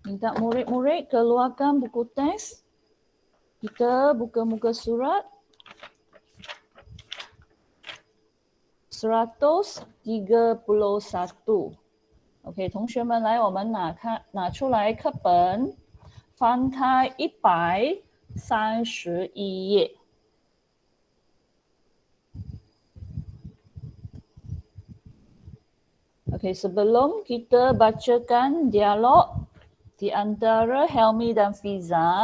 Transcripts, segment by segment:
Minta murid-murid keluarkan buku teks. Kita buka muka surat 131. OK， 同学们来，我们拿出来课本，翻开131页。OK， sebelum kita bacakan dialog di antara Helmi dan Fiza,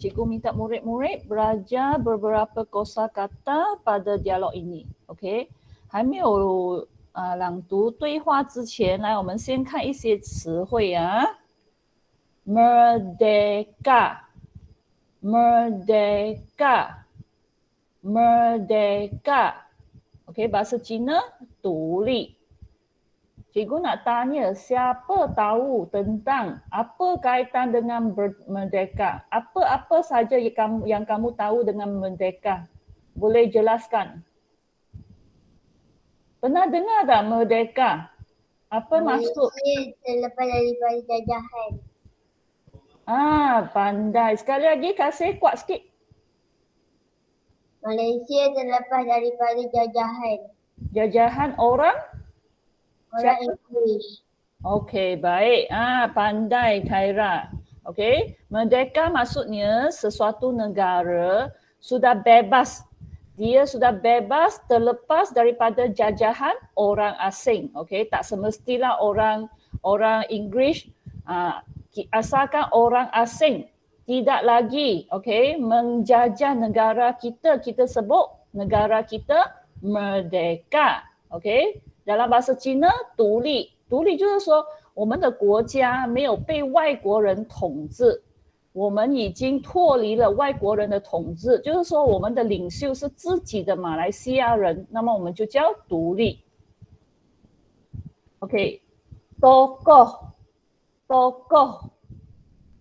cikgu minta murid-murid belajar beberapa kosakata pada dialog ini. OK， 还没有朗读对话之前，来，我们先看一些词汇啊。Merdeka, merdeka, merdeka. OK， bahasa Cina, 独立。Cikgu nak tanya, siapa tahu tentang apa kaitan dengan merdeka? Apa-apa saja yang kamu tahu dengan merdeka? Boleh jelaskan? Pernah dengar tak merdeka? Apa maksud? Malaysia terlepas daripada jajahan. Pandai. Sekali lagi kasih kuat sikit. Malaysia terlepas daripada jajahan. Jajahan orang? Orang Inggeris. Okey, baik. Pandai Khaira. Okey, merdeka maksudnya sesuatu negara sudah bebas. Dia sudah bebas terlepas daripada jajahan orang asing. Okey, tak semestilah orang Inggeris, asalkan orang asing tidak lagi menjajah negara kita, kita sebut negara kita merdeka. Okey. Dalam bahasa Cina， 独立，独立就是说我们的国家没有被外国人统治，我们已经脱离了外国人的统治，就是说我们的领袖是自己的马来西亚人，那么我们就叫独立。OK， tokoh， tokoh，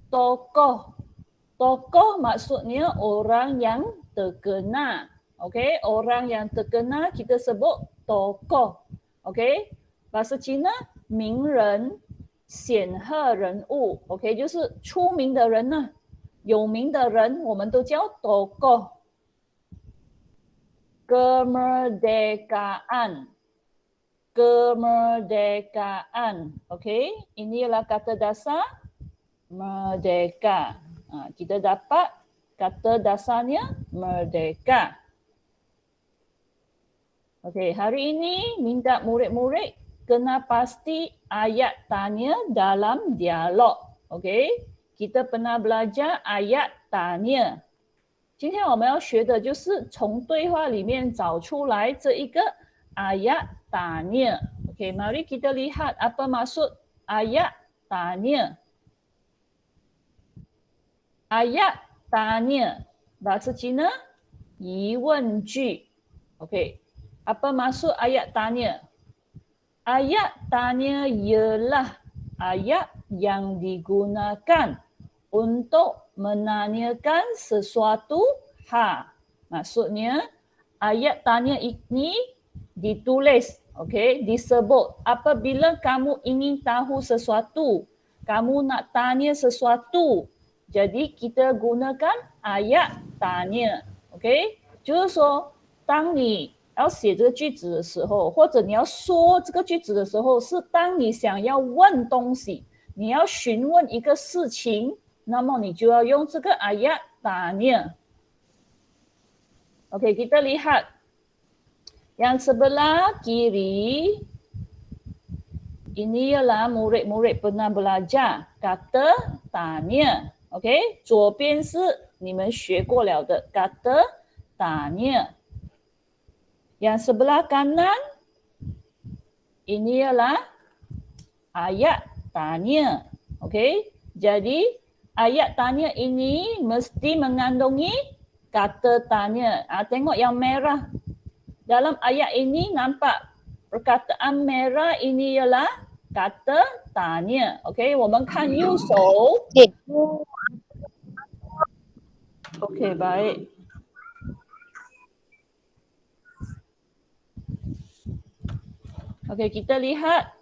tokoh， tokoh maksudnya orang yang terkenal. OK， orang yang terkenal kita sebut tokoh. OK， bahasa Cina 名人、显赫人物 ，OK， 就是出名的人呢，有名的人，我们都叫 tokoh。Kemerdekaan, kemerdekaan, OK， ini adalah kata dasar merdeka. Kita dapat kata dasarnya merdeka. Okey, hari ini minta murid-murid kena pasti ayat tanya dalam dialog. Okey, kita pernah belajar ayat tanya. 今天我们要学的就是从对话里面找出来这一个 ayat tanya. Okey, mari kita lihat apa maksud ayat tanya. Ayat tanya, bahasa Cina 疑问句. Okey. Apa maksud ayat tanya? Ayat tanya ialah ayat yang digunakan untuk menanyakan sesuatu hal. Maksudnya ayat tanya ini ditulis, disebut apabila kamu ingin tahu sesuatu, kamu nak tanya sesuatu. Jadi kita gunakan ayat tanya. 就是说当你要写这个句子的时候，或者你要说这个句子的时候，是当你想要问东西，你要询问一个事情，那么你就要用这个 ayat tanya. Okey, kita lihat yang sebelah kiri. Ini ialah murid-murid pernah belajar kata tanya. Okey, 左边是你们学过了的 kata tanya. Yang sebelah kanan, ini ialah ayat tanya. Okey, jadi ayat tanya ini mesti mengandungi kata tanya. Tengok yang merah. Dalam ayat ini nampak perkataan merah ini ialah kata tanya. Okey, 我们看右手. Okey, baik. Okey, kita lihat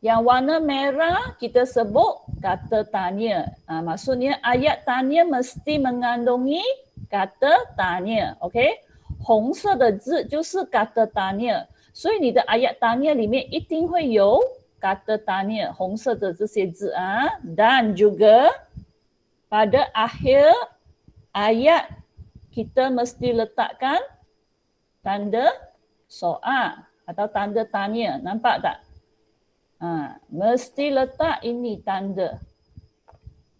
yang warna merah kita sebut kata tanya. Maksudnya ayat tanya mesti mengandungi kata tanya。OK， 红色的字就是kata tanya， 所以你的 ayat tanya 里面一定会有 kata tanya， 红色的这些字啊。Dan juga pada akhir ayat kita mesti letakkan tanda soal atau tanda tanya. Nampak tak? Mesti letak ini tanda.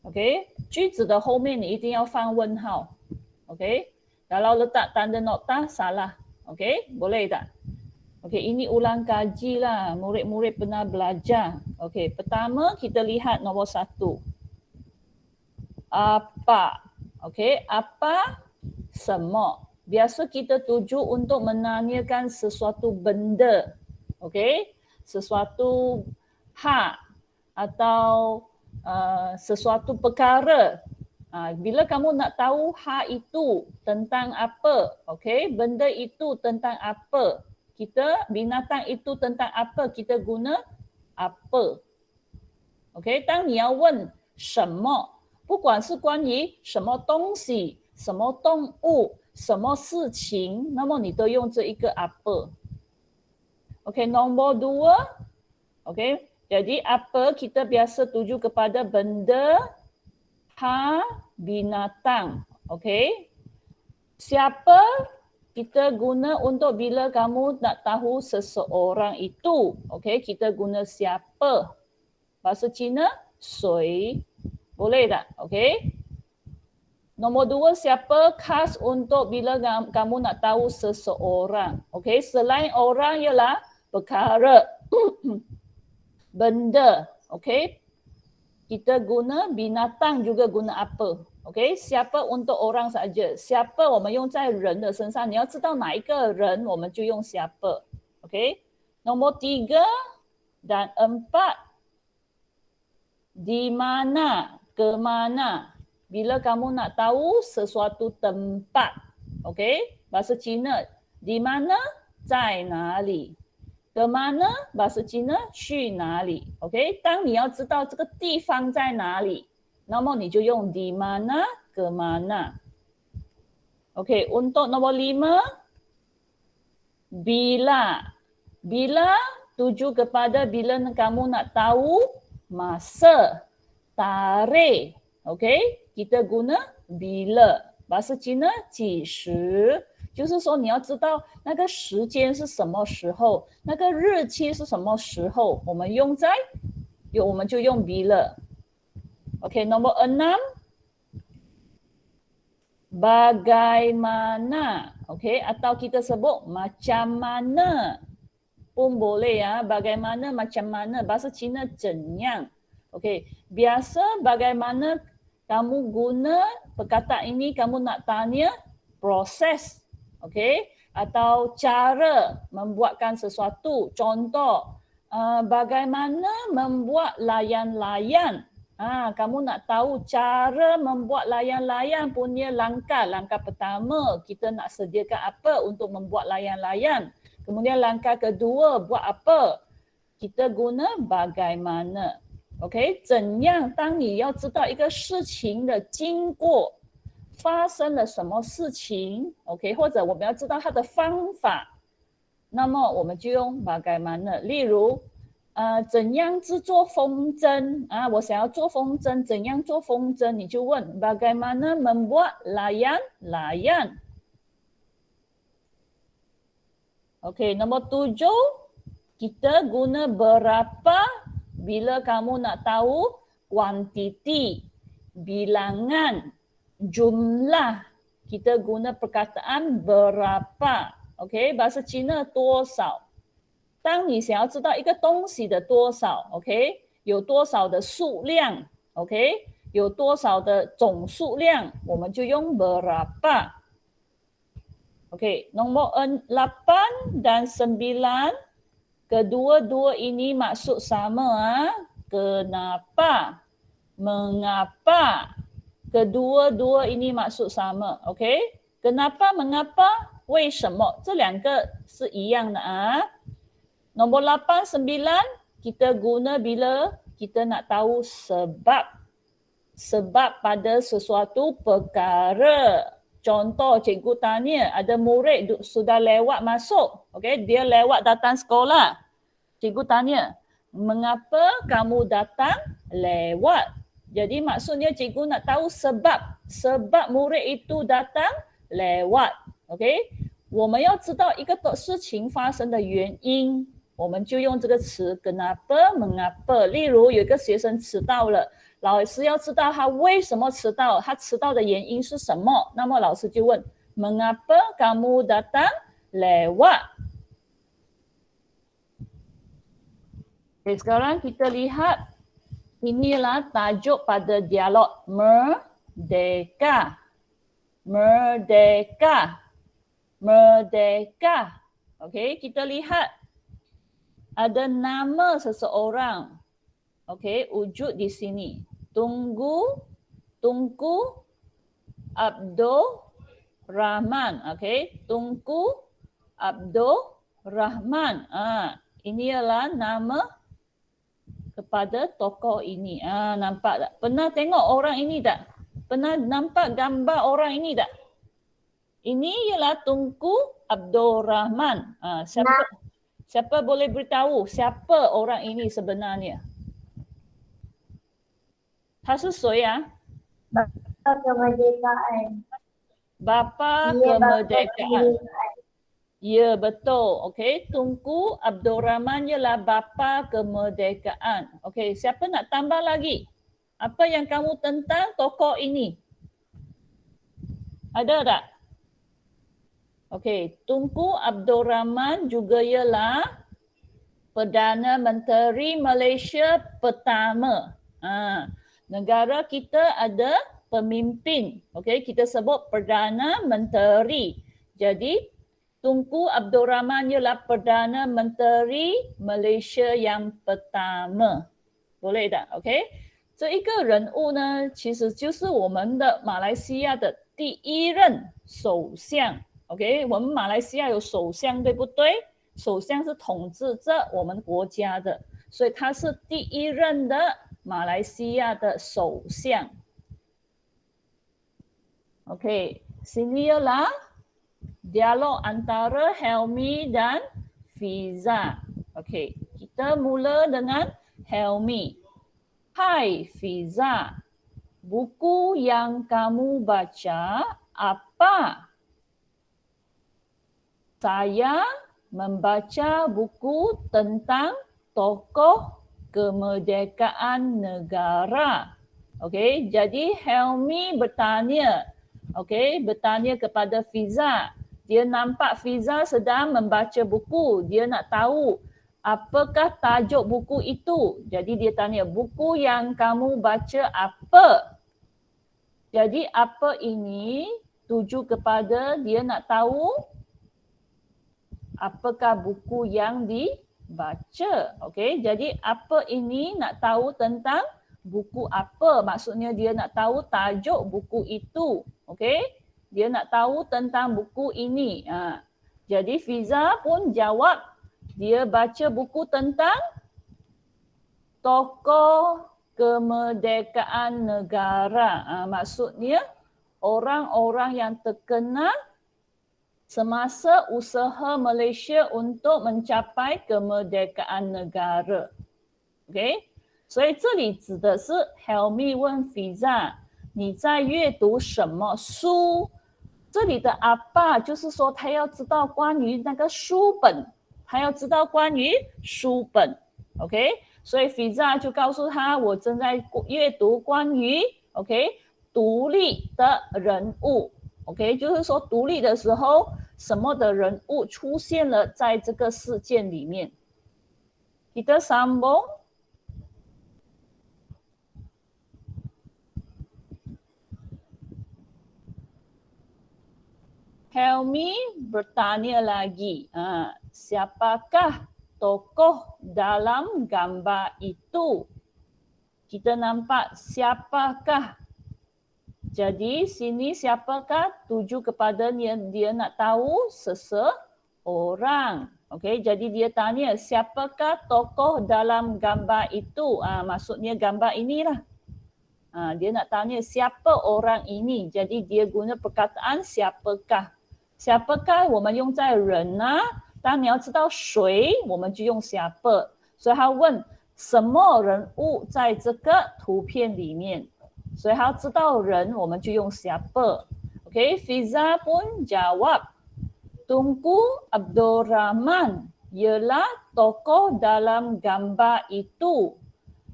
OK， 句子的后面你一定要放问号。OK， kalau letak tanda nokta salah. OK， boleh tak? OK， ini ulang kaji lah. Murid-murid pernah belajar. OK， pertama kita lihat nombor 1. Apa? OK, apa? Semua. Biasa kita tuju untuk menanyakan sesuatu benda. OK, sesuatu hak atau sesuatu perkara. Bila kamu nak tahu hak itu tentang apa, okay, benda itu tentang apa, binatang itu tentang apa, kita guna apa. OK， 当你要问什么，不管是关于什么东西、什么动物、什么事情，那么你都用这一个 apa。OK, nombor 2. OK, jadi apa kita biasa tuju kepada benda, hak, binatang. OK, siapa kita guna untuk bila kamu nak tahu seseorang itu. OK, kita guna siapa. Bahasa Cina, sui. Boleh tak? OK. Nombor 2, siapa khas untuk bila kamu nak tahu seseorang. OK, selain orang ialah perkara, benda. OK, kita guna binatang juga guna apa. OK, siapa untuk orang saja. Siapa 我们用在人的身上，你要知道哪一个人我们就用siapa. OK, nombor 3 dan 4. Di mana, ke mana. Bila kamu nak tahu sesuatu tempat. OK, bahasa Cina. Di mana, 在哪里. Ke mana, bahasa Cina, 去哪里. OK, 当你要知道这个地方在哪里，那么你就用 di mana, ke mana. OK, untuk nombor 5. Bila. Bila tuju kepada bila kamu nak tahu masa, tarikh. OK, kita guna bila. Bahasa Cina, 几时，就是说你要知道那个时间是什么时候，那个日期是什么时候，我们就用 bila. OK, nombor 6. Bagaimana. OK, atau kita sebut macam mana pun boleh ya. Bagaimana, macam mana. Bahasa Cina, 怎样. OK, biasa bagaimana kamu guna perkataan ini, kamu nak tanya proses. OK, atau cara membuatkan sesuatu. Contoh, bagaimana membuat layang-layang. Kamu nak tahu cara membuat layang-layang punya langkah. Langkah pertama, kita nak sediakan apa untuk membuat layang-layang. Kemudian langkah kedua, buat apa? Kita guna bagaimana. OK， 怎样？当你要知道一个事情的经过，发生了什么事情 ，OK， 或者我们要知道它的方法，那么我们就用 bagaimana。例如，怎样制作风筝我想要做风筝，怎样做风筝？你就问 bagaimana membuat layang-layang。OK, nombor 7, kita guna berapa bila kamu nak tahu kuantiti, bilangan, jumlah. Kita guna perkataan berapa. OK, bahasa Cina 多少。当你想要知道一个东西的多少 OK， 有多少的数量 OK， 有多少的总数量，我们就用 berapa。 OK, nombor 8 dan 9, kedua-dua ini maksud sama. Kenapa, mengapa, kedua-dua ini maksud sama. Okey? Kenapa, mengapa, 为什么？这两个是一样的啊。Nombor 8, 9 kita guna bila kita nak tahu sebab. Sebab pada sesuatu perkara. Contoh, cikgu tanya, ada murid sudah lewat masuk. Okey, dia lewat datang sekolah. Cikgu tanya, mengapa kamu datang lewat? Jadi maksudnya cikgu nak tahu sebab. Sebab murid itu datang lewat. Okey? 我们要知道一个事情发生的原因，我们就用这个词 kenapa, mengapa。例如有一个学生迟到了，老师要知道他为什么迟到，他迟到的原因是什么，那么老师就问 mengapa kamu datang lewat。Okay, sekarang kita lihat inilah tajuk pada dialog merdeka. Merdeka. Merdeka. Okey, kita lihat ada nama seseorang. Okey, wujud di sini. Tunku Abdul Rahman. Okey, Tunku Abdul Rahman. Ini adalah nama kepada tokoh ini. Nampak tak? Pernah tengok orang ini tak? Pernah nampak gambar orang ini tak? Ini ialah Tunku Abdul Rahman. Siapa boleh beritahu siapa orang ini sebenarnya? 他是谁啊？ Bapa kemerdekaan. Bapa Dia bapa kemerdekaan. kemerdekaan. Ya, betul. Okey, Tunku Abdul Rahman ialah bapa kemerdekaan. Okey, siapa nak tambah lagi? Apa yang kamu tentang tokoh ini? Ada tak? Okey, Tunku Abdul Rahman juga ialah Perdana Menteri Malaysia pertama. Negara kita ada pemimpin. Okey, kita sebut Perdana Menteri. Jadi, Tunku Abdul Rahman ialah Perdana Menteri Malaysia yang pertama. Boleh tak? Okey. 这一个人物呢，其实就是我们的马来西亚的第一任首相。OK， 我们马来西亚有首相，对不对？首相是统治着我们国家的，所以他是第一任的马来西亚的首相。OK， sini ialah dialog antara Helmi dan Fiza. OK, kita mula dengan Helmi. Hai Fiza, buku yang kamu baca apa? Saya membaca buku tentang tokoh kemerdekaan negara. Okey, jadi Helmi bertanya. Okey, bertanya kepada Fiza. Dia nampak Fiza sedang membaca buku. Dia nak tahu apakah tajuk buku itu. Jadi dia tanya, buku yang kamu baca apa? Jadi apa ini tuju kepada dia nak tahu apakah buku yang dibaca. Okey, jadi apa ini nak tahu tentang buku apa? Maksudnya dia nak tahu tajuk buku itu. Okey, dia nak tahu tentang buku ini. Jadi Fiza pun jawab dia baca buku tentang tokoh kemerdekaan negara. Maksudnya orang-orang yang terkenal semasa usaha Malaysia untuk mencapai kemerdekaan negara. OK， 所以这里指的是 Helmi 问 Fiza， 你在阅读什么书？这里的 apa 就是说他要知道关于那个书本，他要知道关于书本。OK， 所以 Fiza 就告诉他，我正在阅读关于 OK 独立的人物。OK， 就是说独立的时候，什么的人物出现了在这个事件里面。Kita sambung. Helmi bertanya lagi, siapakah tokoh dalam gambar itu? Kita nampak siapakah Jadi sini siapakah tuju kepada dia nak tahu seseorang. Okey, jadi dia tanya siapakah tokoh dalam gambar itu? Maksudnya gambar inilah. Dia nak tanya siapa orang ini. Jadi dia guna perkataan siapakah. Siapakah 我们用在人啊，当你要知道谁，我们就用siapa。所以他问什么人物在这个图片里面。所以他要知道人，我们就用siapa. Okey, Fiza pun jawab, Tunku Abdul Rahman ialah tokoh dalam gambar itu.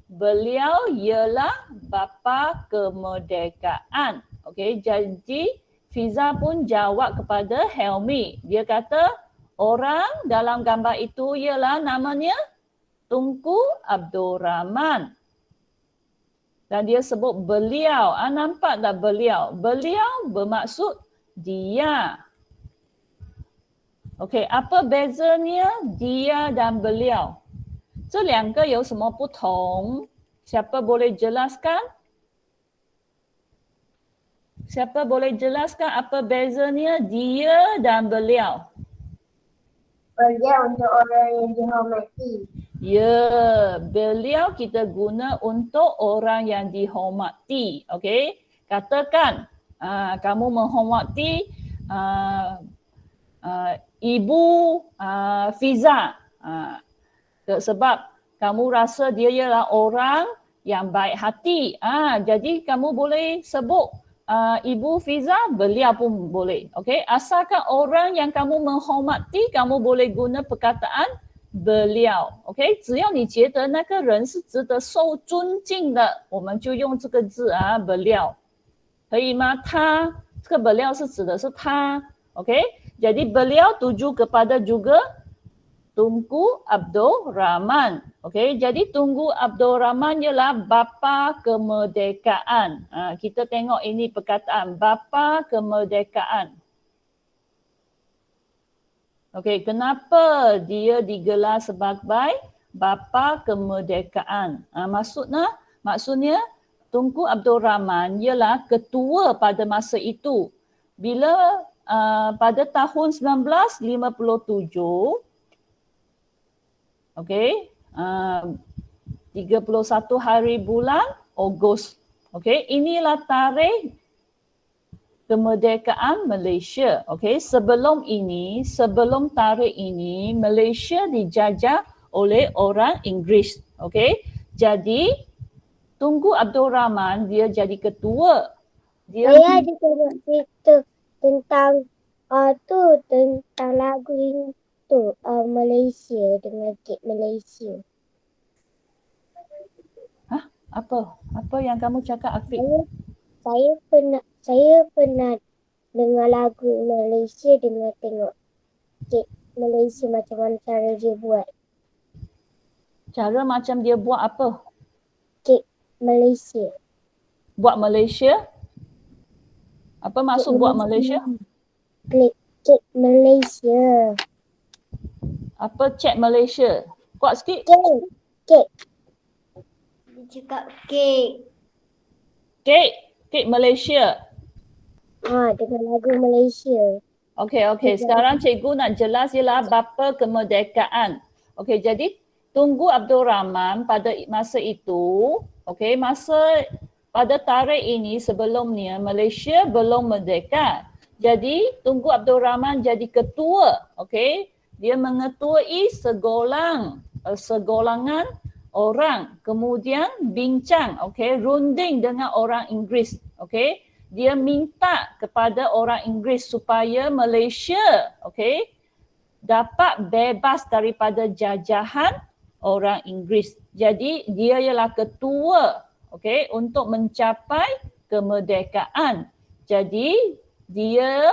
Beliau ialah bapa kemerdekaan. Okey, jadi Fiza pun jawab kepada Helmi. Dia kata orang dalam gambar itu ialah namanya Tunku Abdul Rahman. Dan dia sebut beliau. Nampak tak beliau? Beliau bermaksud dia. Okey, apa bezanya dia dan beliau? 这两个有什么不同? Siapa boleh jelaskan? Siapa boleh jelaskan apa bezanya dia dan beliau? Beliau untuk orang yang dihormati. Ya, beliau kita guna untuk orang yang dihormati. Okey, katakan kamu menghormati Ibu Fiza. Sebab kamu rasa dia ialah orang yang baik hati. Jadi kamu boleh sebut Ibu Fiza, beliau pun boleh. Okey, asalkan orang yang kamu menghormati, kamu boleh guna perkataan beliau. OK， 只要你觉得那个人是值得受尊敬的，我们就用这个字beliau， 可以吗？他，这个beliau是指的是他。OK， jadi beliau tuju kepada juga Tunku Abdul Rahman. OK， jadi Tunku Abdul Rahman ialah bapa kemerdekaan. Kita tengok ini perkataan bapa kemerdekaan. Okey, kenapa dia digelar sebagai bapa kemerdekaan? Maksudnya Tunku Abdul Rahman ialah ketua pada masa itu. Bila pada tahun 1957, okey, 31 hari bulan Ogos. Okey, inilah tarikh kemerdekaan Malaysia. Okey, sebelum tarikh ini Malaysia dijajah oleh orang Inggeris. Okey, jadi Tunku Abdul Rahman dia jadi ketua. Saya ada cerita tentang tentang lagu itu Malaysia dengan kek Malaysia. Apa yang kamu cakap, Afiq? Saya pernah dengar lagu Malaysia dengan tengok kek Malaysia macam mana cara dia buat. Cara macam dia buat apa? Kek Malaysia. Buat Malaysia? Apa maksud buat Malaysia? Kek Malaysia. Apa cek Malaysia? Kuat sikit. Kek. Dia cakap kek. Kek Malaysia. Dengan lagu Malaysia. Okey. Sekarang cikgu nak jelas ialah bapa kemerdekaan. Okey, jadi Tunku Abdul Rahman pada masa itu, okey, pada tarikh ini sebelumnya Malaysia belum merdeka. Jadi Tunku Abdul Rahman jadi ketua, okey. Dia mengetuai segolongan orang, kemudian bincang, okey, runding dengan orang Inggeris, okey. Dia minta kepada orang Inggeris supaya Malaysia, okey, dapat bebas daripada jajahan orang Inggeris. Jadi dia ialah ketua, okey, untuk mencapai kemerdekaan. Jadi dia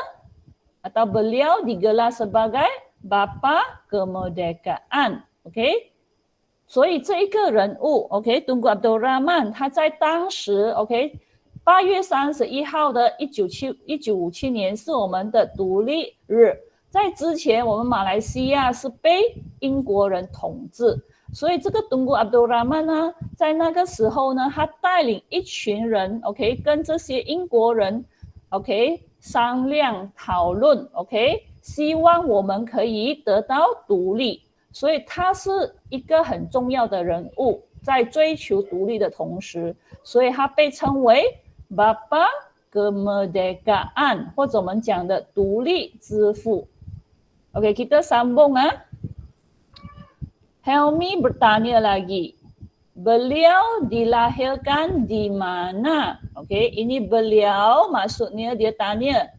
atau beliau digelar sebagai bapa kemerdekaan, okey. 所以这一个人物 ，OK， Tunku Abdul Rahman， 他在当时 ，OK， 8月31号的1957年是我们的独立日。在之前，我们马来西亚是被英国人统治，所以这个Tunku Abdul Rahman 呢，在那个时候呢，他带领一群人 ，OK， 跟这些英国人 ，OK， 商量讨论 ，OK， 希望我们可以得到独立。所以他是一个很重要的人物，在追求独立的同时，所以他被称为 Bapa Kemerdekaan， 或者我们讲的独立之父。OK, kita sambung ah. Helmi bertanya lagi. Beliau dilahirkan di mana? Okey, ini beliau maksudnya dia tanya.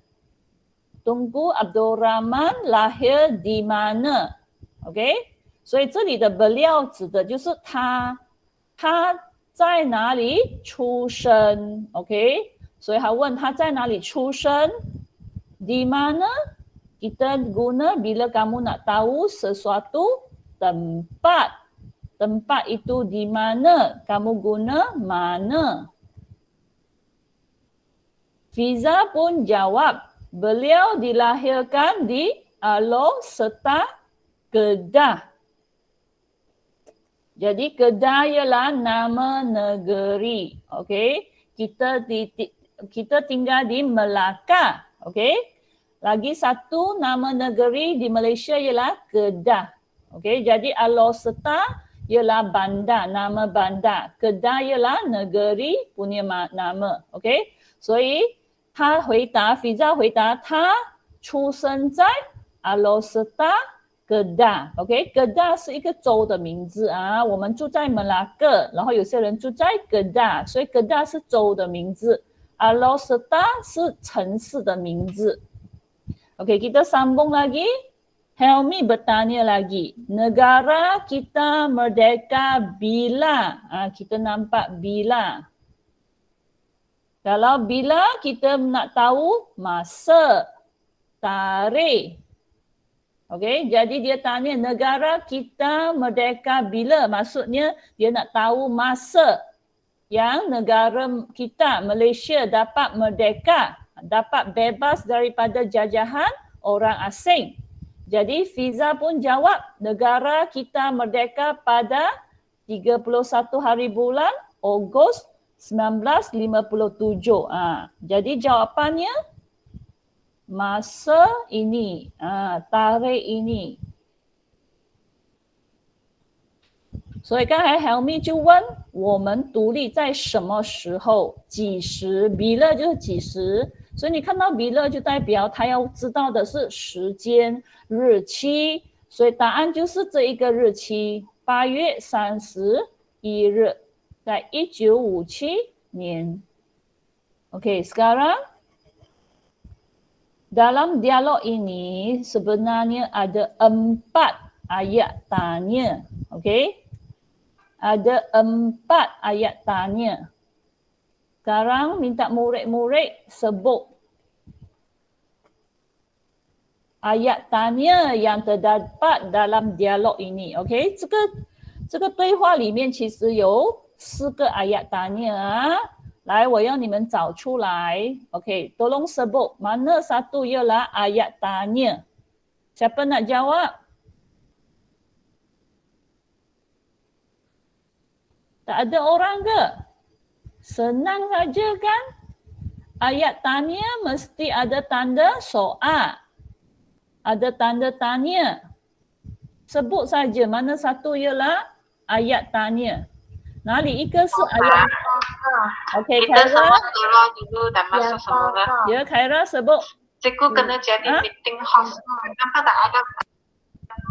Tunku Abdul Rahman lahir di mana? Okey, 所以这里的 beliau 指的就是他在哪里出生 ？OK， 所以他问他在哪里出生 ？Di mana? Kita guna bila kamu nak tahu sesuatu tempat. Tempat itu di mana? Kamu guna mana? Fiza pun jawab, beliau dilahirkan di Alor serta Kedah. Jadi Kedah ialah nama negeri. Okey, kita tinggal di Melaka. Okey. Lagi satu nama negeri di Malaysia ialah Kedah. Okey, jadi Alor Setar ialah bandar, nama bandar. Kedah ialah negeri punya nama. Okey, 所以他回答 Fiza 回答他出生在 Alor Setar Kedah. Okey, Kedah 是一个州的名字啊。我们住在 Melaka， 然后有些人住在 Kedah， 所以 Kedah 是州的名字。Alor Setar 是城市的名字。Okey, kita sambung lagi. Helmi bertanya lagi. Negara kita merdeka bila? Kita nampak bila. Kalau bila kita nak tahu masa, tarikh. Okey, jadi dia tanya negara kita merdeka bila? Maksudnya dia nak tahu masa yang negara kita Malaysia dapat merdeka, dapat bebas daripada jajahan orang asing. Jadi Fiza pun jawab negara kita merdeka pada 31 hari bulan Ogos 1957. Jadi jawapannya masa ini, tarikh ini. 所以刚才 Helmi 就问我们独立在什么时候几时 bila 就是几时，所以你看到 bila 就代表他要知道的是时间日期，所以答案就是这一个日期8月31日，在1957年。 Okey, sekarang dalam dialog ini sebenarnya ada 4 ayat tanya. Okey, ada 4 ayat tanya. Sekarang minta murid-murid sebut ayat tanya yang terdapat dalam dialog ini. Okey, 这个对话里面其实有4个 ayat tanya 啊。来，我要你们找出来。Okey, tolong sebut mana satu ialah ayat tanya. Siapa nak jawab? Tak ada orang ke? Senang saja kan? Ayat tanya mesti ada tanda soal. Ada tanda tanya. Sebut saja mana satu ialah ayat tanya. 哪里一个是 ayat? Okey, kita Khaira. semua keluar dulu dan masuk semula. Ya, Khaira sebut. Cikgu kena jadi meeting host. Kenapa tak ada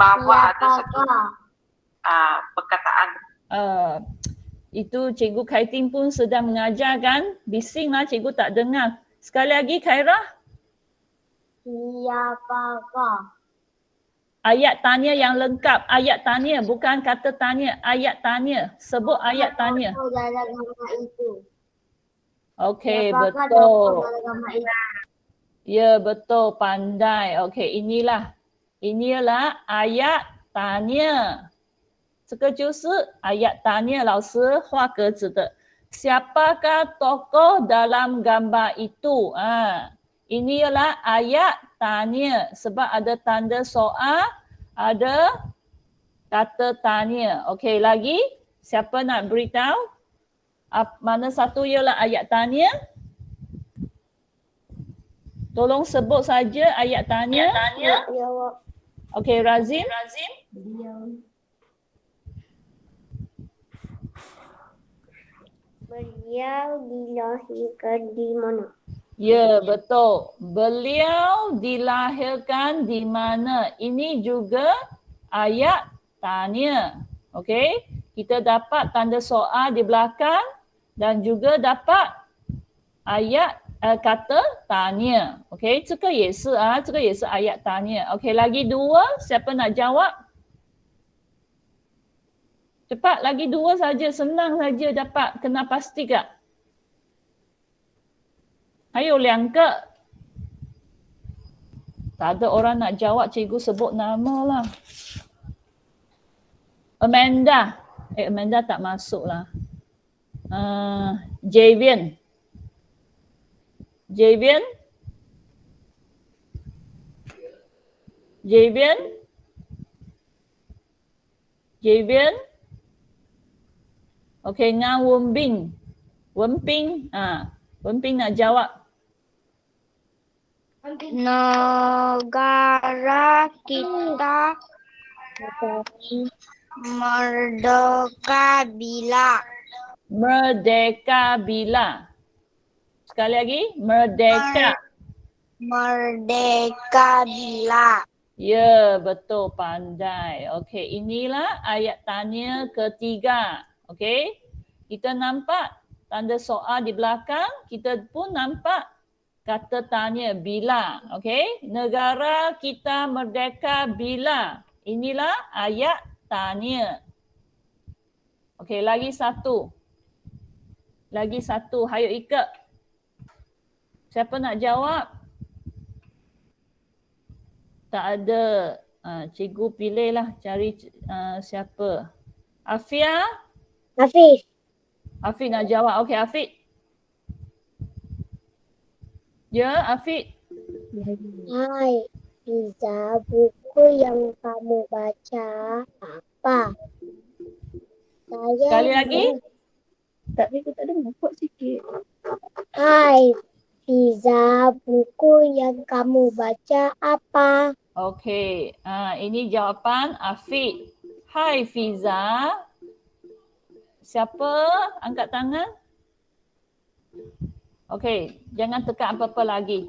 bawa ada satu perkataan? Itu Cikgu Khaitin pun sedang mengajar kan? Bisinglah Cikgu tak dengar. Sekali lagi Khaira. Siapakah? Ayat tanya yang lengkap. Ayat tanya bukan kata tanya. Ayat tanya. Sebut ayat tanya. Dalam gambar itu. Okey, Siapakah betul. tokoh dalam gambar itu? Ya, betul. Pandai. Okey, inilah ayat tanya. 这个就是ayat tanya 老师画格子的 siapakah tokoh dalam gambar itu. Ini ialah ayat tanya sebab ada tanda soal, ada kata tanya. Okey, lagi siapa nak beritahu? Mana satu ialah ayat tanya? Tolong sebut saja ayat tanya. Jawab. Okey, Razim. Beliau dilahirkan di mana? Ya, betul. Beliau dilahirkan di mana? Ini juga ayat tanya. Okey, kita dapat tanda soal di belakang dan juga dapat ayat kata tanya. Okey, 这个也是啊，这个也是 ayat tanya. Okey, lagi dua. Siapa nak jawab? Cepat, lagi dua saja. Senang saja dapat. Kena pasti tak? 还有两个. Tak ada orang nak jawab, cikgu sebut nama lah. Amanda. Amanda tak masuk lah. Javian. Javian. Javian. Javian. Okey, Ngan Wenbing. Wenbing. Wenbing nak jawab. Negara kita merdeka bila? Merdeka bila? Sekali lagi, merdeka. Merdeka bila? Ya, betul, pandai. Okey, inilah ayat tanya ketiga. Okey, kita nampak tanda soal di belakang, kita pun nampak kata tanya bila. Okey, negara kita merdeka bila? Inilah ayat tanya. Okey, lagi satu. Lagi satu, hayo Ika. Siapa nak jawab? Tak ada. Cikgu pilihlah cari siapa. Afia? Hafiz. Afiq nak jawab. Okey, Afiq. Ya, Afiq. Hai, Fiza, buku yang kamu baca apa? Saya Sekali lagi. Tapi aku tak dengar, kuat sikit. Hai, Fiza, buku yang kamu baca apa? Okey, ini jawapan Afiq. Hai Fiza. Siapa angkat tangan? Okey, jangan tekan apa-apa lagi.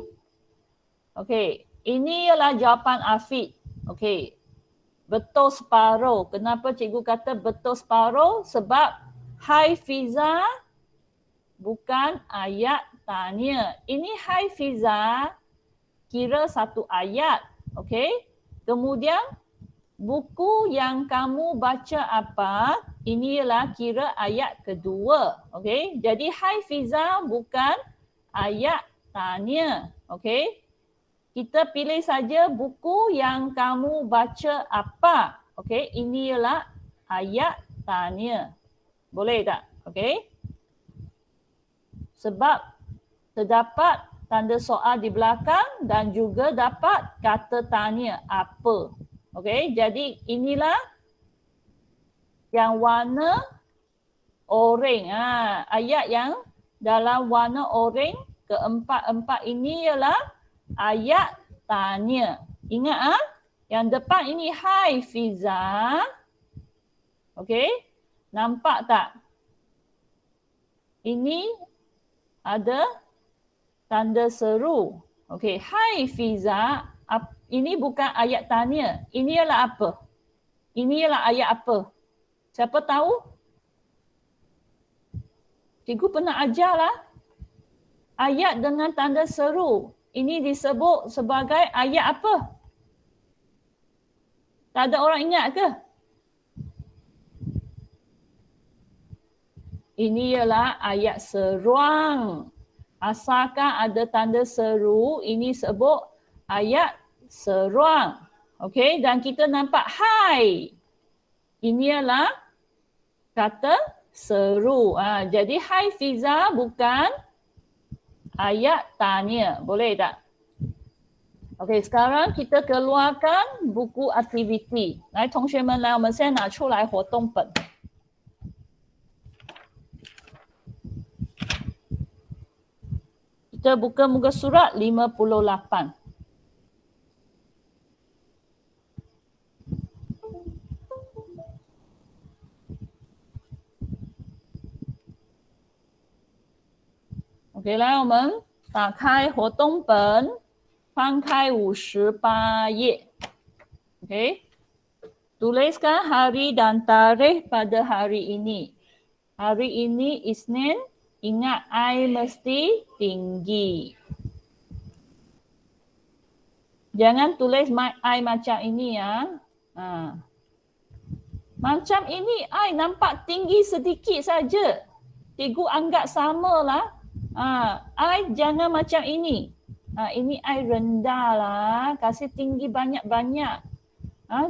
Okey, ini ialah jawapan Afiq. Okey, betul separuh. Kenapa cikgu kata betul separuh? Sebab Hai Fiza bukan ayat tanya. Ini Hai Fiza kira satu ayat. Okey. Kemudian buku yang kamu baca apa? Ini ialah kira ayat kedua. Okey. Jadi Hai Fiza bukan ayat tanya. Okey. Kita pilih saja buku yang kamu baca apa? Okey. Ini ialah ayat tanya. Boleh tak? Okey. Sebab terdapat tanda soal di belakang dan juga dapat kata tanya apa. Okey, jadi inilah yang warna oranye. Ayat yang dalam warna oranye keempat-empat ini ialah ayat tanya. Ingat yang depan ini Hai Fiza. Okey, nampak tak? Ini ada tanda seru. Okey, Hai Fiza, ini bukan ayat tanya. Ini ialah apa? Ini ialah ayat apa? Siapa tahu? Cikgu pernah ajarlah. Ayat dengan tanda seru. Ini disebut sebagai ayat apa? Tak ada orang ingat ke? Ini ialah ayat seruang. Asalkan ada tanda seru, ini sebut ayat seruang. Okey, dan kita nampak hai. Ini adalah kata seru. Jadi hai Fiza bukan ayat tanya. Boleh tak? OK， sekarang kita keluarkan buku aktiviti. 来，同学们，来，我们现在拿出来活动本。Kita buka muka surat 58. OK， 来，我们打开活动本，翻开58页。OK， tuliskan hari dan tarikh pada hari ini. Hari ini Isnin, ingat I mesti tinggi. Jangan tulis I macam ini ya. Macam ini I nampak tinggi sedikit saja. Cikgu anggap samalah. I jangan macam ini. Ini I rendah lah. Kasih tinggi banyak-banyak.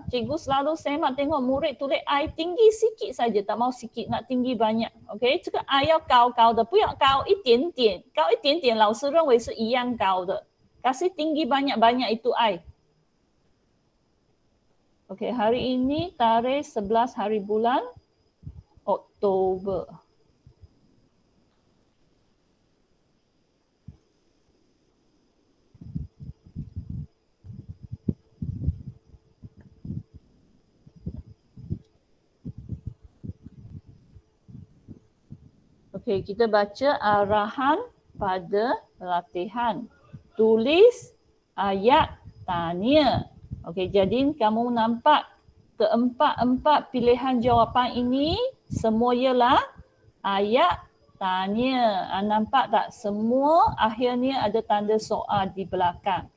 Cikgu selalu semak tengok murid tulis I tinggi sikit saja. Tak mau sikit, nak tinggi banyak. OK， 这个 I 要高高的，不要高一点点。高一点点老师认为是一样高的。Kasih tinggi banyak-banyak itu I. OK, hari ini tarikh 11 hari bulan Oktober. Okey, kita baca arahan pada latihan. Tulis ayat tanya. Okey, jadi kamu nampak keempat-empat pilihan jawapan ini semua ialah ayat tanya. Nampak tak? Semua akhirnya ada tanda soal di belakang.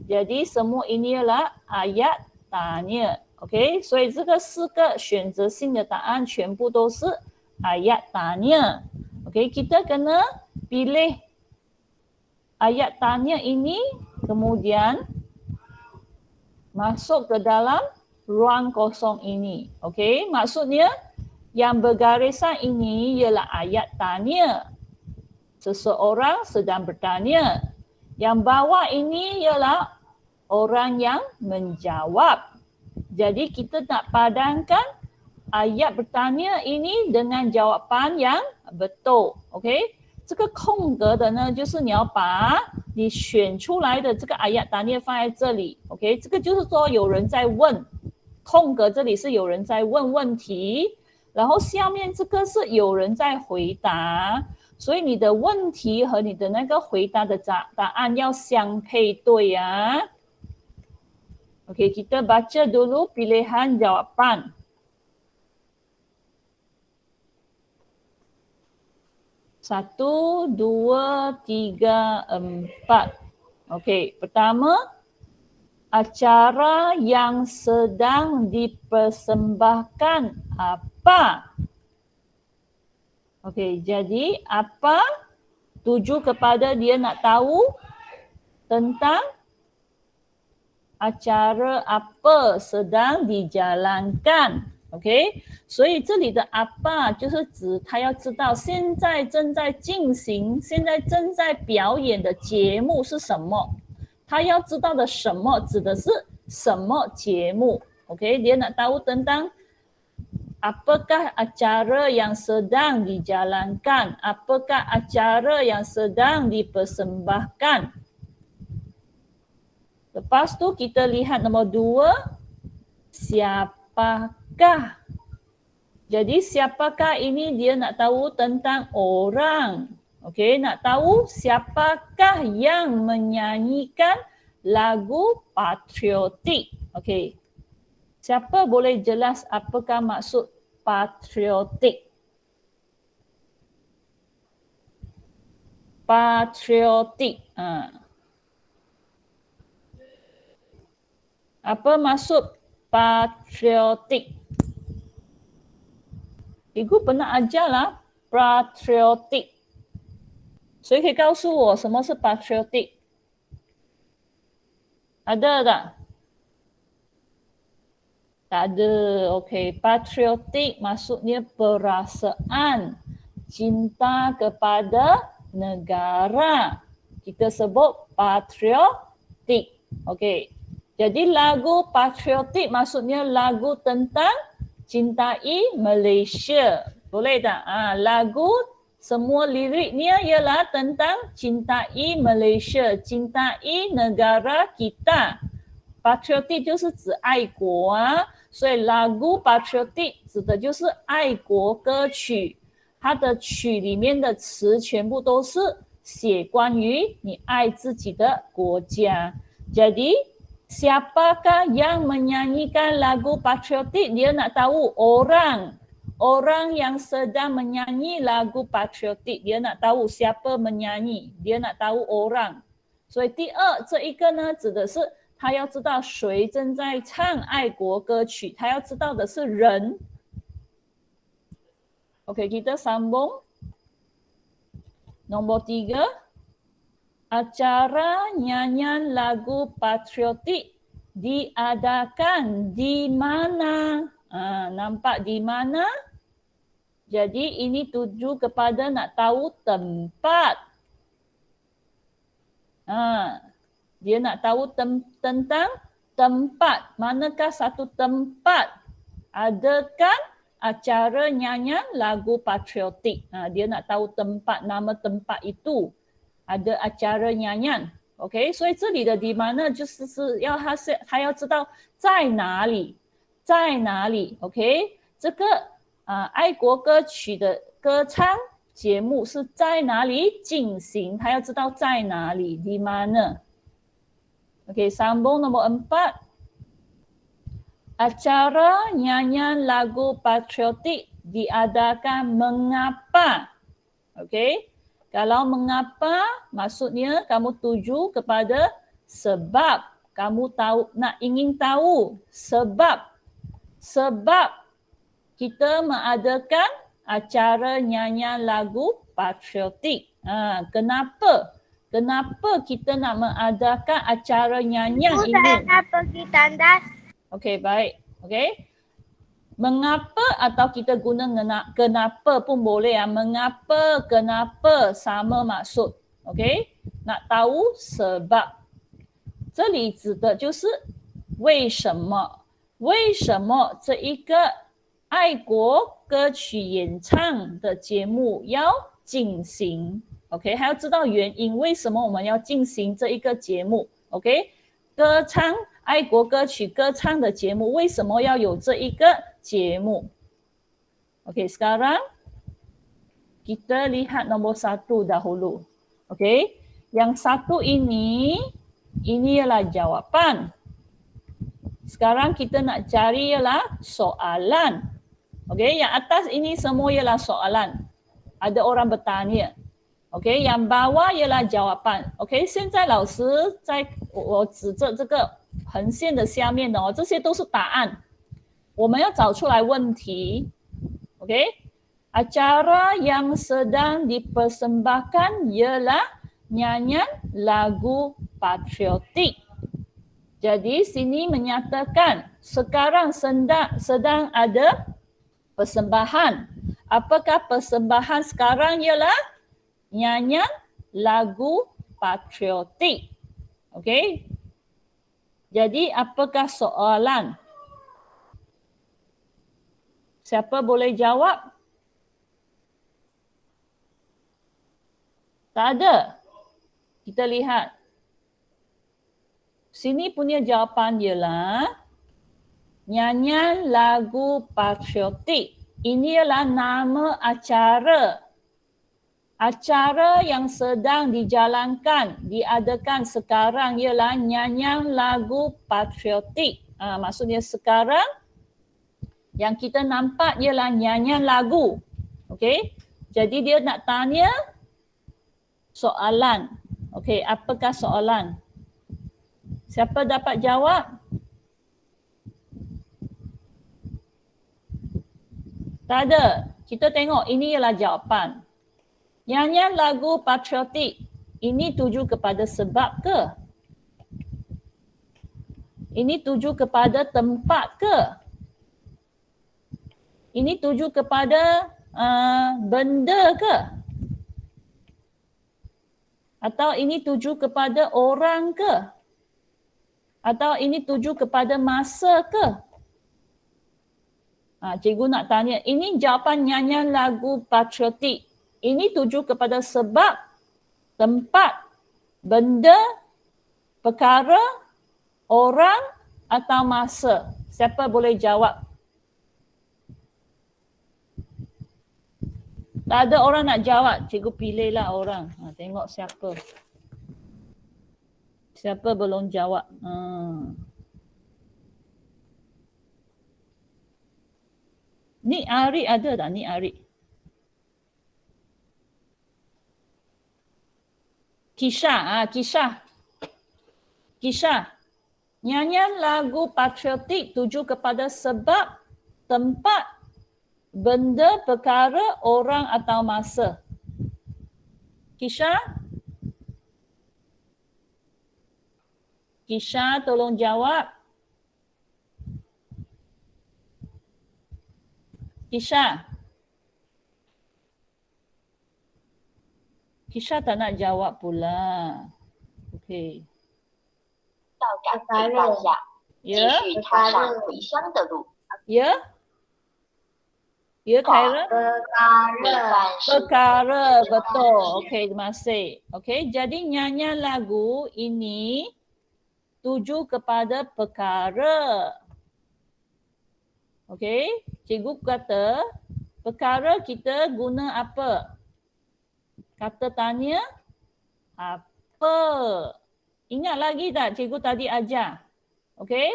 Jadi semua ini ialah ayat tanya. Okey, 所以这个4个选择性的答案全部都是 ayat tanya. Okey, kita kena pilih ayat tanya ini kemudian masuk ke dalam ruang kosong ini. Okey, maksudnya yang bergarisan ini ialah ayat tanya. Seseorang sedang bertanya. Yang bawah ini ialah orang yang menjawab. Jadi kita nak padankan ayat bertanya ini dengan jawapan yang betul ，OK？ 这个空格的呢，就是你要把你选出来的这个ayat tanya放在这里 ，OK？ 这个就是说有人在问，空格这里是有人在问问题，然后下面这个是有人在回答，所以你的问题和你的那个回答的答案要相配对啊。OK， kita baca dulu pilihan jawapan. 1, 2, 3, 4. Okey, pertama, acara yang sedang dipersembahkan apa? Okey, jadi apa? Tuju kepada dia nak tahu tentang acara apa sedang dijalankan. OK， 所以这里的apa就是指他要知道现在正在进行、现在正在表演的节目是什么。他要知道的什么指的是什么节目。OK， dia nak tahu tentang apakah acara yang sedang dijalankan, apakah acara yang sedang dipersembahkan. Lepas tu kita lihat nombor 2, siapakah? Jadi siapakah ini dia nak tahu tentang orang. Okey, nak tahu siapakah yang menyanyikan lagu patriotik. Okey. Siapa boleh jelas apakah maksud patriotik? Patriotik. Apa maksud patriotik? Ibu pernah ajar lah patriotik. 谁可以告诉我什么是 patriotic? Ada tak? Tak ada. Okey, patriotic maksudnya perasaan cinta kepada negara. Kita sebut patriotic. Okey. Jadi lagu patriotik maksudnya lagu tentang cintai Malaysia. Boleh tak? Lagu semua liriknya ialah tentang cintai Malaysia, cintai negara kita. patriotic 就是指爱国啊，所以 lagu patriotic 指的就是爱国歌曲，它的曲里面的词全部都是写关于你爱自己的国家。Jadi siapakah yang menyanyikan lagu patriotik? Dia nak tahu orang yang sedang menyanyi lagu patriotik. Dia nak tahu siapa menyanyi. Dia nak tahu orang. 所以第二这一个呢，指的是他要知道谁正在唱爱国歌曲，他要知道的是人。Okey, kita sambung. Nombor 3. Acara nyanyian lagu patriotik diadakan di mana? Nampak di mana? Jadi ini tuju kepada nak tahu tempat. Dia nak tahu tentang tempat. Manakah satu tempat? Adakah acara nyanyian lagu patriotik? Dia nak tahu tempat, nama tempat itu. Ada acara nyanyian. OK， 所以这里的di mana 就是要他要知道在哪里，在哪里。OK， 这个爱国歌曲的歌唱节目是在哪里进行？他要知道在哪里 di mana。OK， sambung nombor 4. Acara nyanyian lagu patriotik diadakan mengapa? OK， kalau mengapa maksudnya kamu tuju kepada sebab. Kamu tahu, nak ingin tahu sebab. Sebab kita mengadakan acara nyanyian lagu patriotik. Kenapa? Kenapa kita nak mengadakan acara nyanyian ini? Saya pergi tandas. Okey, baik. Okey. Mengapa atau kita guna kenapa pun boleh ya. Mengapa, kenapa sama maksud. Okey? Nak tahu sebab. 这里指的就是为什么？为什么这一个爱国歌曲演唱的节目要进行 ？OK， 还要知道原因，为什么我们要进行这一个节目 ？OK， 歌唱爱国歌曲歌唱的节目，为什么要有这一个节目 ？OK， sekarang kita lihat nombor 1 dahulu. OK， yang 1 ini ialah jawapan. Sekarang kita nak cari ialah soalan. Okey, yang atas ini semua ialah soalan. Ada orang bertanya. Okey, yang bawah ialah jawapan. Okey, 现在老师在我指着这个横线的下面的这些都是答案。我们要找出来问题。Okey, acara yang sedang dipersembahkan ialah nyanyian lagu patriotik. Jadi sini menyatakan sekarang sedang ada persembahan. Apakah persembahan sekarang ialah nyanyian lagu patriotik. Okey. Jadi apakah soalan? Siapa boleh jawab? Tak ada. Kita lihat. Sini punya jawapan ialah nyanyian lagu patriotik. Ini ialah nama acara. Acara yang sedang dijalankan, diadakan sekarang ialah nyanyian lagu patriotik. Maksudnya sekarang yang kita nampak ialah nyanyian lagu. Okey? Jadi dia nak tanya soalan. Okey, apakah soalan? Siapa dapat jawab? Tak ada. Kita tengok ini ialah jawapan. Nyanyian lagu patriotik ini tuju kepada sebab ke? Ini tuju kepada tempat ke? Ini tuju kepada benda ke? Atau ini tuju kepada orang ke? Atau ini tuju kepada masa ke? Cikgu nak tanya, ini jawapan nyanyian lagu patriotik. Ini tuju kepada sebab, tempat, benda, perkara, orang atau masa. Siapa boleh jawab? Tak ada orang nak jawab. Cikgu pilihlah orang. Tengok siapa. Siapa belum jawab? Ni Ari ada tak? Ni Ari. Kisah. Kisah. Nyanyian lagu patriotik tuju kepada sebab, tempat, benda, perkara, orang atau masa. Kisah? Kisah tolong jawab. Kisah. Kisah tak nak jawab pula. Okey. 要感谢大家，继 Ya? 续踏上回乡的路。 Ya? Ya, Khaira? Perkara, betul. Okey, terima kasih. Okey, jadi nyanyian lagu ini tuju kepada perkara. Okey, cikgu kata perkara kita guna apa? Kata tanya apa? Ingat lagi tak cikgu tadi ajar? Okey,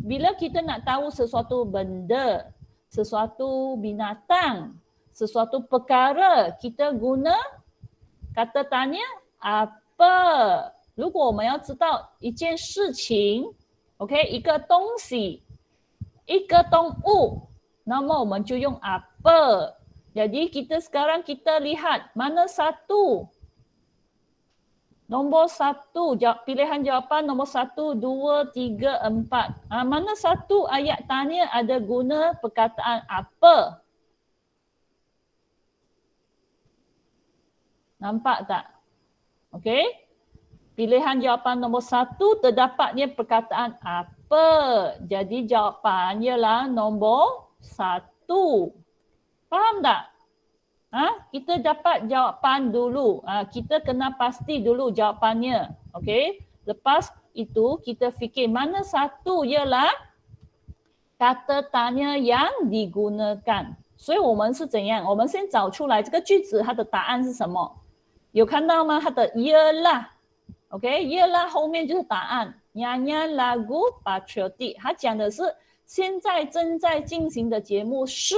bila kita nak tahu sesuatu benda, sesuatu binatang, sesuatu perkara, kita guna kata tanya apa? 如果我们要知道一件事情 ，OK， 一个东西，一个动物，那么我们就用apa. Jadi sekarang kita lihat mana satu. Nombor satu, pilihan jawapan nombor 1, 2, 3, 4. Mana satu ayat tanya ada guna perkataan apa? Nampak tak? Okey. Pilihan jawapan nombor 1 terdapatnya perkataan apa. Jadi jawapannya lah nombor 1. Faham tak? Kita dapat jawapan dulu. Kita kena pasti dulu jawapannya. Okey. Lepas itu kita fikir mana satu ialah kata tanya yang digunakan. 所以我们是怎样？我们先找出来这个句子它的答案是什么？有看到吗？它的 ialah。OK， ialah 后面就是答案。nyanyian lagu patriotik， 它讲的是现在正在进行的节目是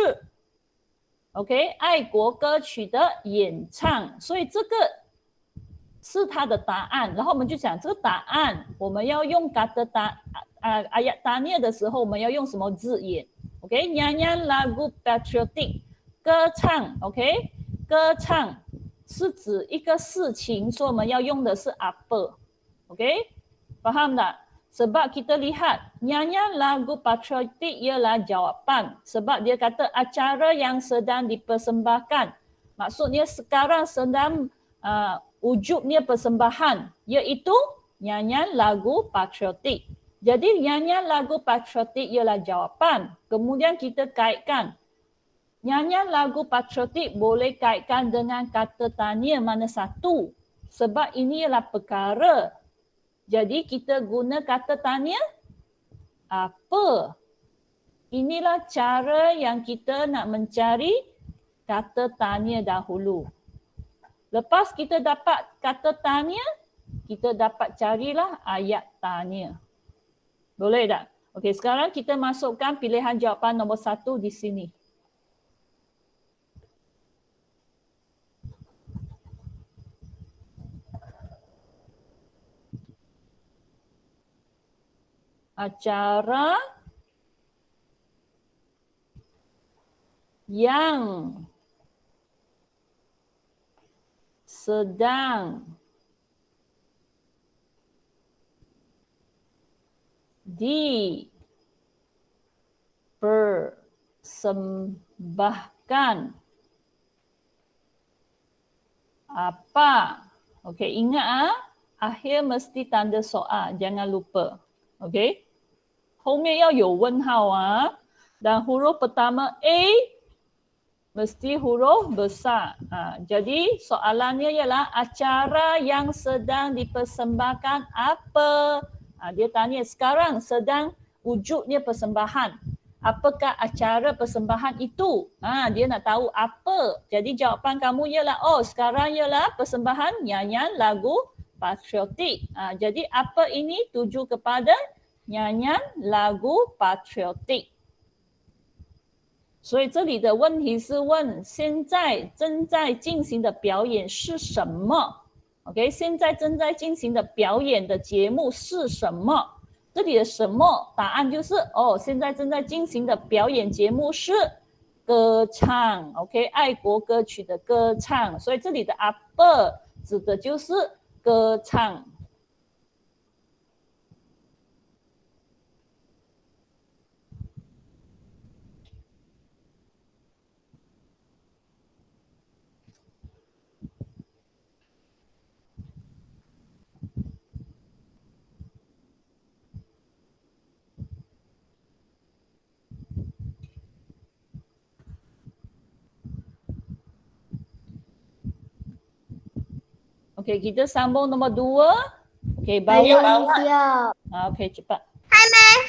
OK 爱国歌曲的演唱，所以这个是它的答案。然后我们就讲这个答案，我们要用 kata ayat tanya 的时候，我们要用什么字眼 ？OK， nyanyian lagu patriotik， 歌唱 ，OK， 歌唱。是指一个事情，所以我们要用的是 apa. Okey? Faham tak? Sebab kita lihat nyanyian lagu patriotik ialah jawapan. Sebab dia kata acara yang sedang dipersembahkan. Maksudnya sekarang sedang wujudnya persembahan iaitu nyanyian lagu patriotik. Jadi nyanyian lagu patriotik ialah jawapan. Kemudian kita kaitkan nyanyian lagu patriotik boleh kaitkan dengan kata tanya mana satu. Sebab ini ialah perkara. Jadi kita guna kata tanya apa. Inilah cara yang kita nak mencari kata tanya dahulu. Lepas kita dapat kata tanya, kita dapat carilah ayat tanya. Boleh tak? Okey, sekarang kita masukkan pilihan jawapan nombor 1 di sini. Acara yang sedang dipersembahkan apa? Okey, ingat akhir mesti tanda soal, jangan lupa. Okey? 后面要有问号啊。Dan huruf pertama A mesti huruf besar. Jadi soalannya ialah acara yang sedang dipersembahkan apa? Dia tanya sekarang sedang wujudnya persembahan. Apakah acara persembahan itu? Dia nak tahu apa. Jadi jawapan kamu ialah, oh sekarang ialah persembahan nyanyian lagu patriotik. Jadi apa ini tuju kepada nyanyian lagu patriotik. 所以这里的问题是问现在正在进行的表演是什么 ？OK， 现在正在进行的表演的节目是什么？这里的什么答案就是现在正在进行的表演节目是歌唱 ，OK， 爱国歌曲的歌唱。所以这里的 apa 指的就是歌唱。Okey, kita sambung nombor 2. Okey, bawah. Siap. Okey, cepat. Hai, Mas.